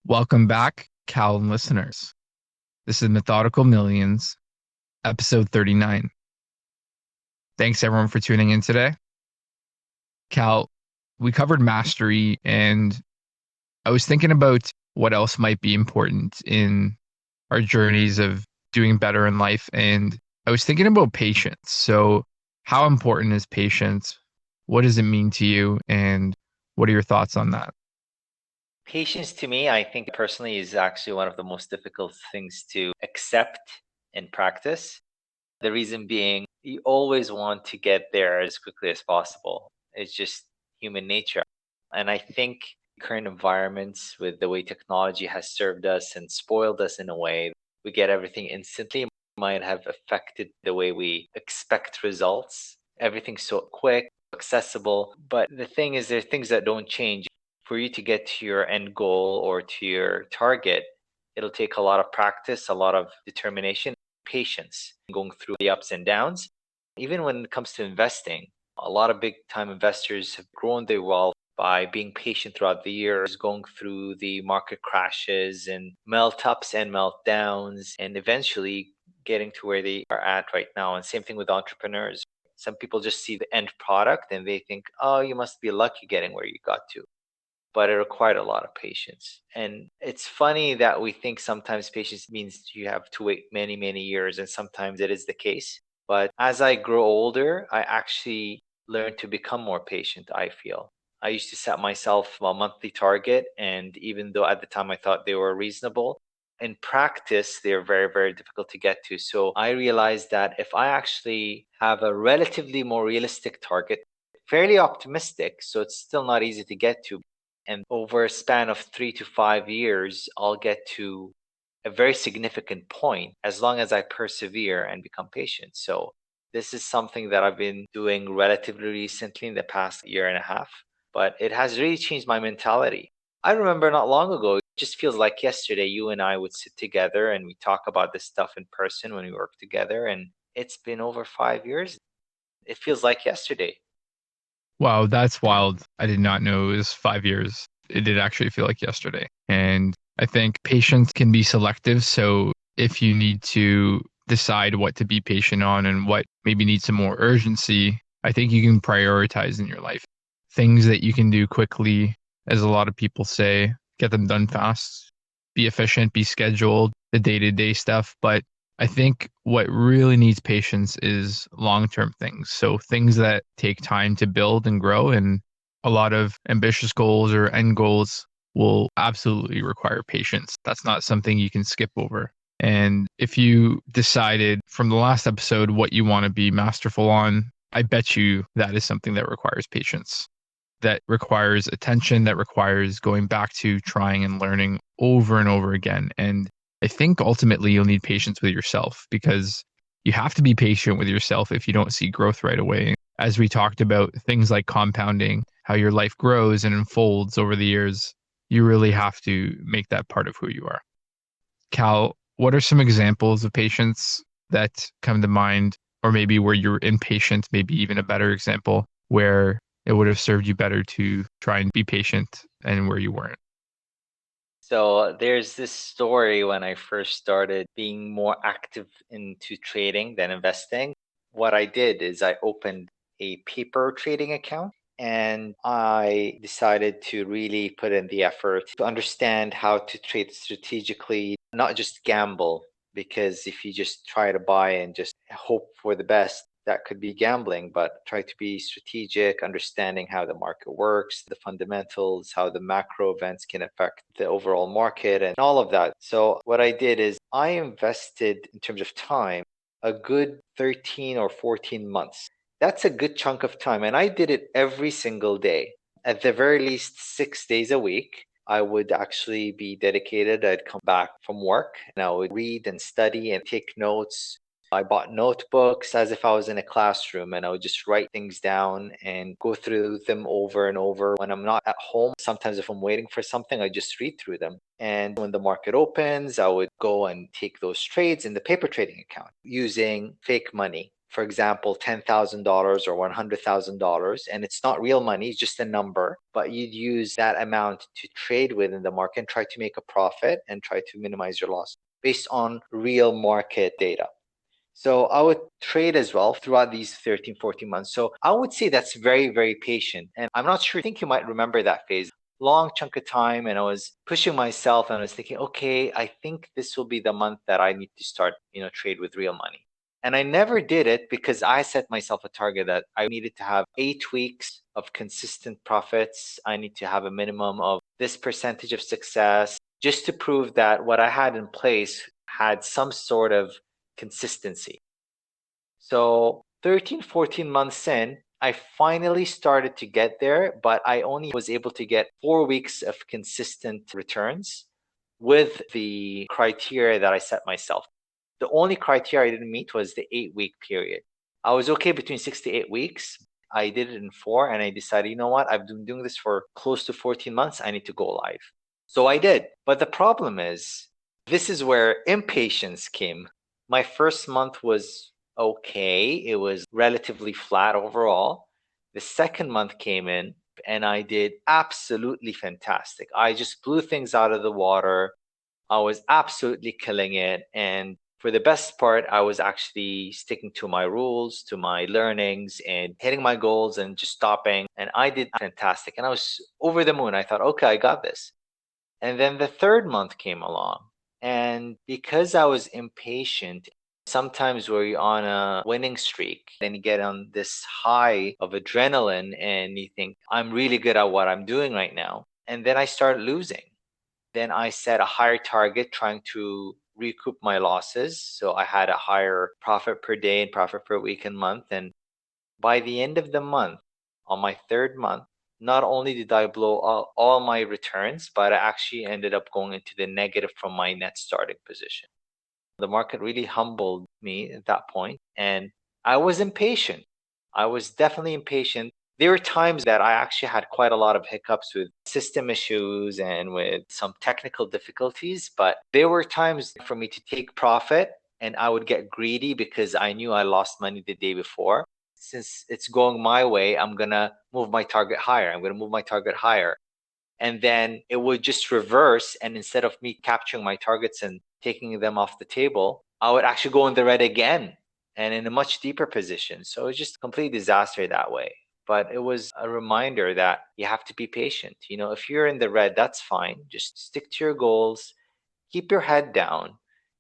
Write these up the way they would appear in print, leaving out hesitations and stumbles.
Welcome back, Calvin listeners. This is Methodical Millions, episode 39. Thanks everyone for tuning in today. Cal, we covered mastery, and I was thinking about what else might be important in our journeys of doing better in life. And I was thinking about patience. So, how important is patience? What does it mean to you? And what are your thoughts on that? Patience to me, I think personally, is actually one of the most difficult things to accept and practice. The reason being, you always want to get there as quickly as possible. It's just human nature. And I think current environments with the way technology has served us and spoiled us in a way, we get everything instantly, might have affected the way we expect results. Everything's so quick, accessible. But the thing is, there are things that don't change. For you to get to your end goal or to your target, it'll take a lot of practice, a lot of determination, patience, going through the ups and downs. Even when it comes to investing, a lot of big time investors have grown their wealth by being patient throughout the years, going through the market crashes and melt ups and melt downs, and eventually getting to where they are at right now. And same thing with entrepreneurs. Some people just see the end product and they think, oh, you must be lucky getting where you got to. But it required a lot of patience. And it's funny that we think sometimes patience means you have to wait many, many years, and sometimes it is the case. But as I grow older, I actually learn to become more patient, I feel. I used to set myself a monthly target, and even though at the time I thought they were reasonable, in practice, they're very, very difficult to get to. So I realized that if I actually have a relatively more realistic target, fairly optimistic, so it's still not easy to get to, and over a span of 3 to 5 years, I'll get to a very significant point as long as I persevere and become patient. So, this is something that I've been doing relatively recently in the past year and a half, but it has really changed my mentality. I remember not long ago, it just feels like yesterday, you and I would sit together and we talk about this stuff in person when we work together. And it's been over 5 years. It feels like yesterday. Wow, that's wild. I did not know it was 5 years. It did actually feel like yesterday. And I think patience can be selective. So if you need to decide what to be patient on and what maybe needs some more urgency, I think you can prioritize in your life things that you can do quickly, as a lot of people say, get them done fast, be efficient, be scheduled, the day to day stuff. But I think what really needs patience is long term things. So things that take time to build and grow, and a lot of ambitious goals or end goals will absolutely require patience. That's not something you can skip over. And if you decided from the last episode what you want to be masterful on, I bet you that is something that requires patience, that requires attention, that requires going back to trying and learning over and over again. And I think ultimately you'll need patience with yourself, because you have to be patient with yourself if you don't see growth right away. As we talked about things like compounding, how your life grows and unfolds over the years, you really have to make that part of who you are. Cal, what are some examples of patience that come to mind, or maybe where you're impatient, maybe even a better example where it would have served you better to try and be patient and where you weren't? So there's this story when I first started being more active into trading than investing. What I did is I opened a paper trading account and I decided to really put in the effort to understand how to trade strategically, not just gamble. Because if you just try to buy and just hope for the best, that could be gambling, but try to be strategic, understanding how the market works, the fundamentals, how the macro events can affect the overall market, and all of that. So, what I did is I invested in terms of time a good 13 or 14 months. That's a good chunk of time. And I did it every single day, at the very least 6 days a week. I would actually be dedicated. I'd come back from work and I would read and study and take notes. I bought notebooks as if I was in a classroom and I would just write things down and go through them over and over. When I'm not at home, sometimes if I'm waiting for something, I just read through them. And when the market opens, I would go and take those trades in the paper trading account using fake money. for example, $10,000 or $100,000, and it's not real money, it's just a number, but you'd use that amount to trade within the market and try to make a profit and try to minimize your loss based on real market data. So I would trade as well throughout these 13, 14 months. So I would say that's very, very patient. And I'm not sure, I think you might remember that phase. Long chunk of time, and I was pushing myself and I was thinking, okay, I think this will be the month that I need to start, trade with real money. And I never did it because I set myself a target that I needed to have 8 weeks of consistent profits. I need to have a minimum of this percentage of success just to prove that what I had in place had some sort of consistency. So 13, 14 months in, I finally started to get there, but I only was able to get 4 weeks of consistent returns with the criteria that I set myself. The only criteria I didn't meet was the 8-week period. I was okay between 6 to 8 weeks. I did it in 4, and I decided, you know what? I've been doing this for close to 14 months. I need to go live. So I did. But the problem is, this is where impatience came. My first month was okay. It was relatively flat overall. The second month came in and I did absolutely fantastic. I just blew things out of the water. I was absolutely killing it. And for the best part, I was actually sticking to my rules, to my learnings, and hitting my goals and just stopping. And I did fantastic. And I was over the moon. I thought, okay, I got this. And then the third month came along. And because I was impatient, sometimes where you're on a winning streak, then you get on this high of adrenaline and you think, I'm really good at what I'm doing right now. And then I started losing. Then I set a higher target trying to recoup my losses. So I had a higher profit per day and profit per week and month. And by the end of the month, on my third month, not only did I blow all my returns, but I actually ended up going into the negative from my net starting position. The market really humbled me at that point, and I was impatient. I was definitely impatient. There were times that I actually had quite a lot of hiccups with system issues and with some technical difficulties, but there were times for me to take profit and I would get greedy because I knew I lost money the day before. Since it's going my way, I'm going to move my target higher. I'm going to move my target higher. And then it would just reverse. And instead of me capturing my targets and taking them off the table, I would actually go in the red again and in a much deeper position. So it's just a complete disaster that way. But it was a reminder that you have to be patient. If you're in the red, that's fine. Just stick to your goals, keep your head down,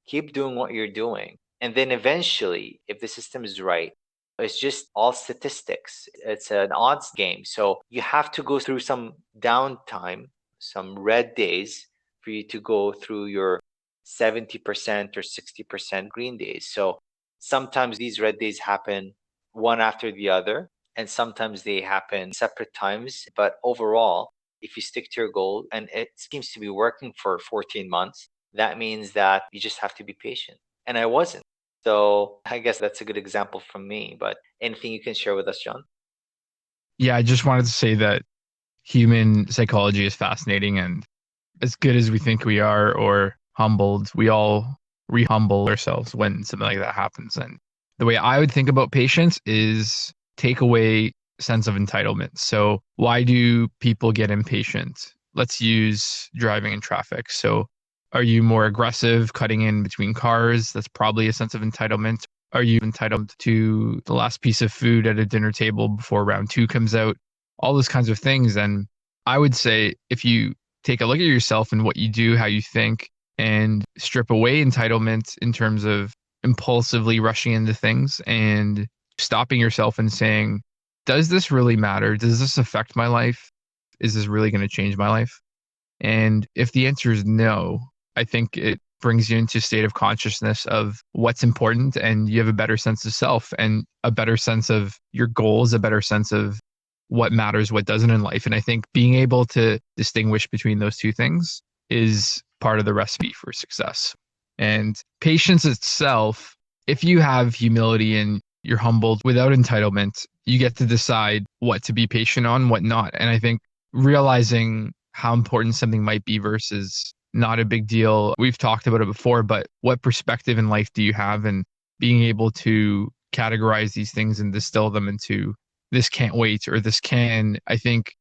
keep doing what you're doing. And then eventually, if the system is right, it's just all statistics. It's an odds game. So you have to go through some downtime, some red days for you to go through your 70% or 60% green days. So sometimes these red days happen one after the other, and sometimes they happen separate times. But overall, if you stick to your goal, and it seems to be working for 14 months, that means that you just have to be patient. And I wasn't. So I guess that's a good example from me, but anything you can share with us, John? Yeah, I just wanted to say that human psychology is fascinating, and as good as we think we are or humbled, we all re-humble ourselves when something like that happens. And the way I would think about patience is take away sense of entitlement. So why do people get impatient? Let's use driving in traffic. So are you more aggressive cutting in between cars? That's probably a sense of entitlement. Are you entitled to the last piece of food at a dinner table before round 2 comes out? All those kinds of things. And I would say if you take a look at yourself and what you do, how you think, and strip away entitlement in terms of impulsively rushing into things and stopping yourself and saying, does this really matter? Does this affect my life? Is this really going to change my life? And if the answer is no, I think it brings you into a state of consciousness of what's important, and you have a better sense of self and a better sense of your goals, a better sense of what matters, what doesn't in life. And I think being able to distinguish between those two things is part of the recipe for success. And patience itself, if you have humility and you're humbled without entitlement, you get to decide what to be patient on, what not. And I think realizing how important something might be versus not a big deal. We've talked about it before, but what perspective in life do you have? And being able to categorize these things and distill them into this can't wait or this can, I think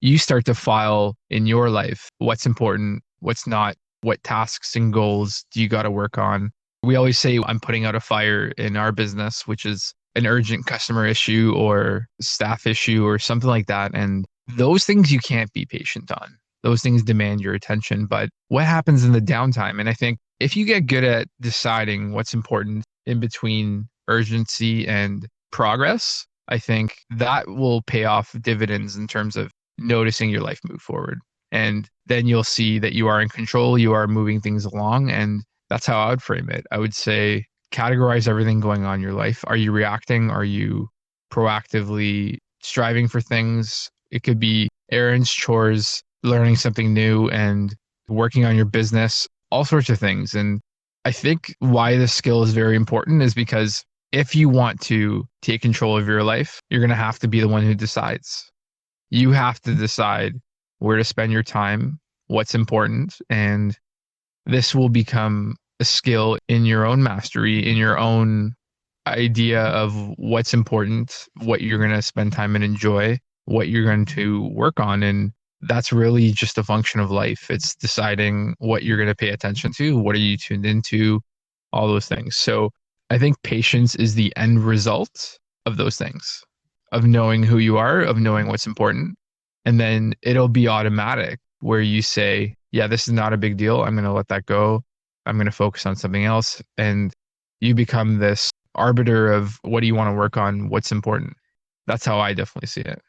you start to file in your life what's important, what's not, what tasks and goals do you got to work on. We always say I'm putting out a fire in our business, which is an urgent customer issue or staff issue or something like that. And those things you can't be patient on. Those things demand your attention. But what happens in the downtime? And I think if you get good at deciding what's important in between urgency and progress, I think that will pay off dividends in terms of noticing your life move forward. And then you'll see that you are in control, you are moving things along. And that's how I would frame it. I would say categorize everything going on in your life. Are you reacting? Are you proactively striving for things? It could be errands, chores, learning something new, and working on your business, all sorts of things. And I think why this skill is very important is because if you want to take control of your life, you're going to have to be the one who decides. You have to decide where to spend your time, what's important, and this will become a skill in your own mastery, in your own idea of what's important, what you're going to spend time and enjoy, what you're going to work on. And that's really just a function of life. It's deciding what you're going to pay attention to, what are you tuned into, all those things. So I think patience is the end result of those things, of knowing who you are, of knowing what's important. And then it'll be automatic where you say, yeah, this is not a big deal. I'm going to let that go. I'm going to focus on something else. And you become this arbiter of what do you want to work on? What's important? That's how I definitely see it.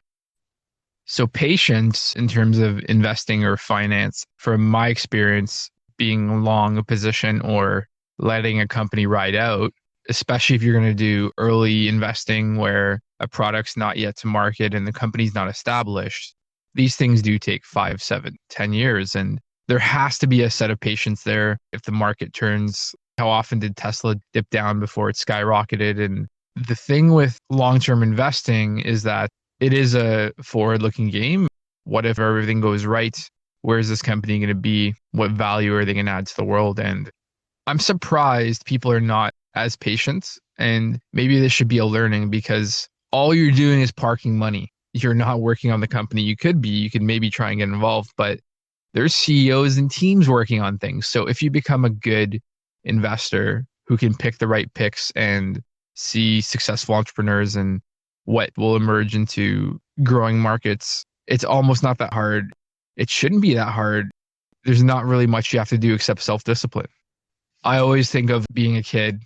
So patience in terms of investing or finance, from my experience, being long a position or letting a company ride out, especially if you're going to do early investing where a product's not yet to market and the company's not established, these things do take 5, 7, 10 years. And there has to be a set of patience there if the market turns. How often did Tesla dip down before it skyrocketed? And the thing with long-term investing is that it is a forward-looking game. What if everything goes right? Where is this company going to be? What value are they going to add to the world? And I'm surprised people are not as patient. And maybe this should be a learning because all you're doing is parking money. You're not working on the company. You could be, you could maybe try and get involved, but there's CEOs and teams working on things. So if you become a good investor who can pick the right picks and see successful entrepreneurs and what will emerge into growing markets, it's almost not that hard. It shouldn't be that hard. There's not really much you have to do except self-discipline. I always think of being a kid,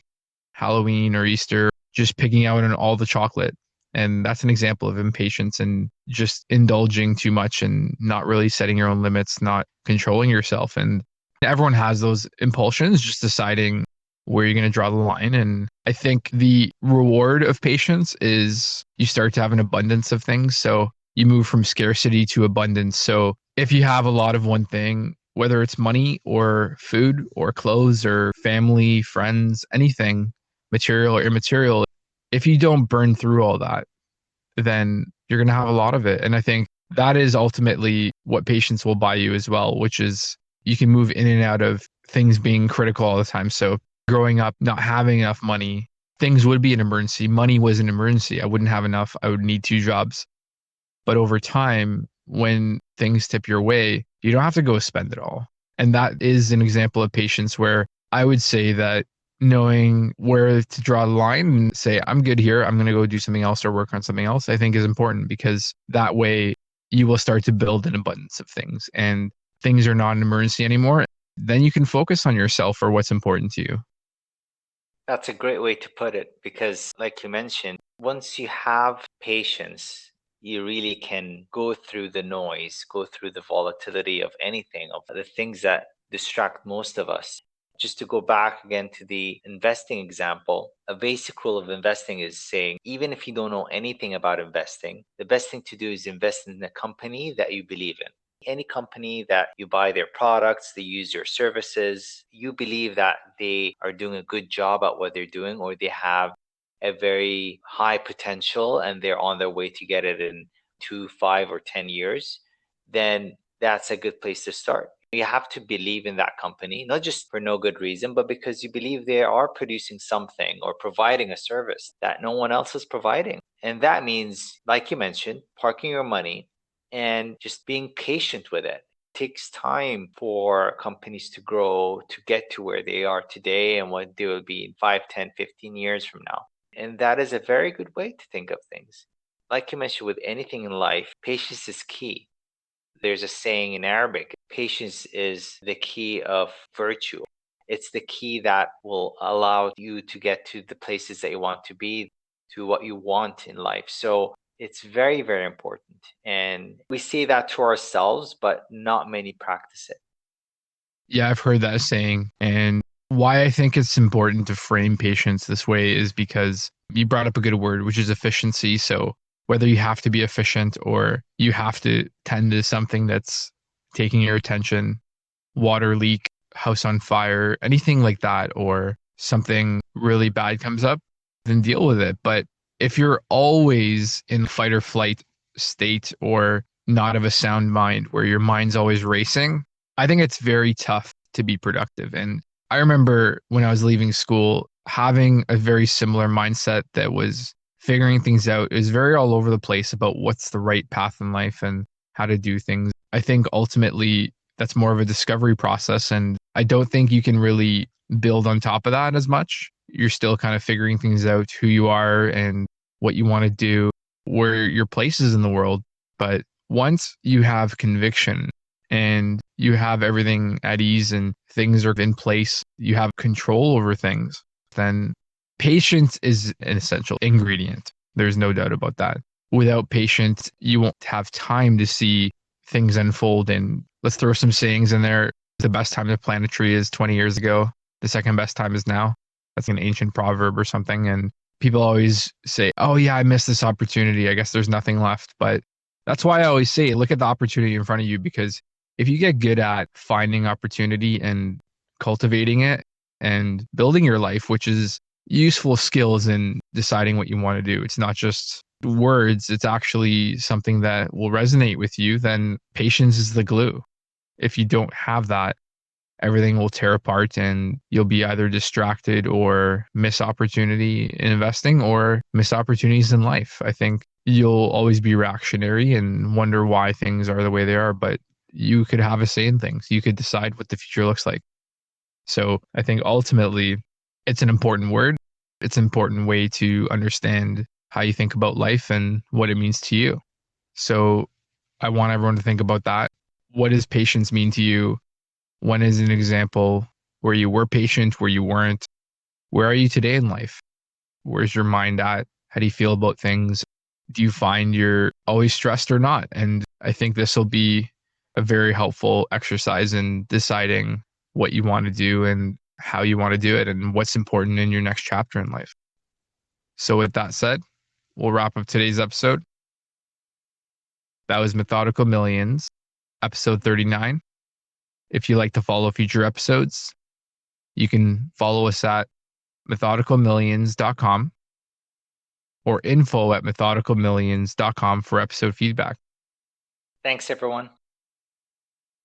Halloween or Easter, just picking out on all the chocolate. And that's an example of impatience and just indulging too much and not really setting your own limits, not controlling yourself. And everyone has those impulsions, just deciding where you're going to draw the line. And I think the reward of patience is you start to have an abundance of things. So you move from scarcity to abundance. So if you have a lot of one thing, whether it's money or food or clothes or family, friends, anything, material or immaterial, if you don't burn through all that, then you're going to have a lot of it. And I think that is ultimately what patience will buy you as well, which is you can move in and out of things being critical all the time. So growing up, not having enough money, things would be an emergency. Money was an emergency. I wouldn't have enough. I would need 2 jobs. But over time, when things tip your way, you don't have to go spend it all. And that is an example of patience where I would say that knowing where to draw the line and say, I'm good here, I'm going to go do something else or work on something else, I think is important because that way you will start to build an abundance of things and things are not an emergency anymore. Then you can focus on yourself or what's important to you. That's a great way to put it because, like you mentioned, once you have patience, you really can go through the noise, go through the volatility of anything, of the things that distract most of us. Just to go back again to the investing example, a basic rule of investing is saying, even if you don't know anything about investing, the best thing to do is invest in a company that you believe in. Any company that you buy their products, they use your services, you believe that they are doing a good job at what they're doing, or they have a very high potential and they're on their way to get it in 2, 5, or 10 years, then that's a good place to start. You have to believe in that company, not just for no good reason, but because you believe they are producing something or providing a service that no one else is providing. And that means, like you mentioned, parking your money and just being patient with it. It takes time for companies to grow, to get to where they are today and what they will be in 5, 10, 15 years from now. And that is a very good way to think of things. Like you mentioned, with anything in life, patience is key. There's a saying in Arabic, patience is the key of virtue. It's the key that will allow you to get to the places that you want to be, to what you want in life. So it's very, very important. And we say that to ourselves, but not many practice it. Yeah, I've heard that saying. And why I think it's important to frame patience this way is because you brought up a good word, which is efficiency. So whether you have to be efficient or you have to tend to something that's taking your attention, water leak, house on fire, anything like that, or something really bad comes up, then deal with it. But if you're always in fight or flight state or not of a sound mind where your mind's always racing, I think it's very tough to be productive. And I remember when I was leaving school, having a very similar mindset that was figuring things out. Is very all over the place about what's the right path in life and how to do things. I think ultimately that's more of a discovery process. And I don't think you can really build on top of that as much. You're still kind of figuring things out, who you are and what you want to do, where your place is in the world. But once you have conviction and you have everything at ease and things are in place, you have control over things, then patience is an essential ingredient. There's no doubt about that. Without patience, you won't have time to see things unfold. And let's throw some sayings in there. The best time to plant a tree is 20 years ago. The second best time is now. That's an ancient proverb or something. And people always say, oh, yeah, I missed this opportunity. I guess there's nothing left. But that's why I always say, look at the opportunity in front of you, because if you get good at finding opportunity and cultivating it and building your life, which is useful skills in deciding what you want to do, it's not just words, it's actually something that will resonate with you, then patience is the glue. If you don't have that, everything will tear apart and you'll be either distracted or miss opportunity in investing or miss opportunities in life. I think you'll always be reactionary and wonder why things are the way they are, but you could have a say in things. You could decide what the future looks like. So I think ultimately it's an important word. It's an important way to understand how you think about life and what it means to you. So I want everyone to think about that. What does patience mean to you? When is an example where you were patient, where you weren't? Where are you today in life? Where's your mind at? How do you feel about things? Do you find you're always stressed or not? And I think this will be a very helpful exercise in deciding what you want to do and how you want to do it and what's important in your next chapter in life. So with that said, we'll wrap up today's episode. That was Methodical Millions, episode 39. If you like to follow future episodes, you can follow us at methodicalmillions.com or info@methodicalmillions.com for episode feedback. Thanks, everyone.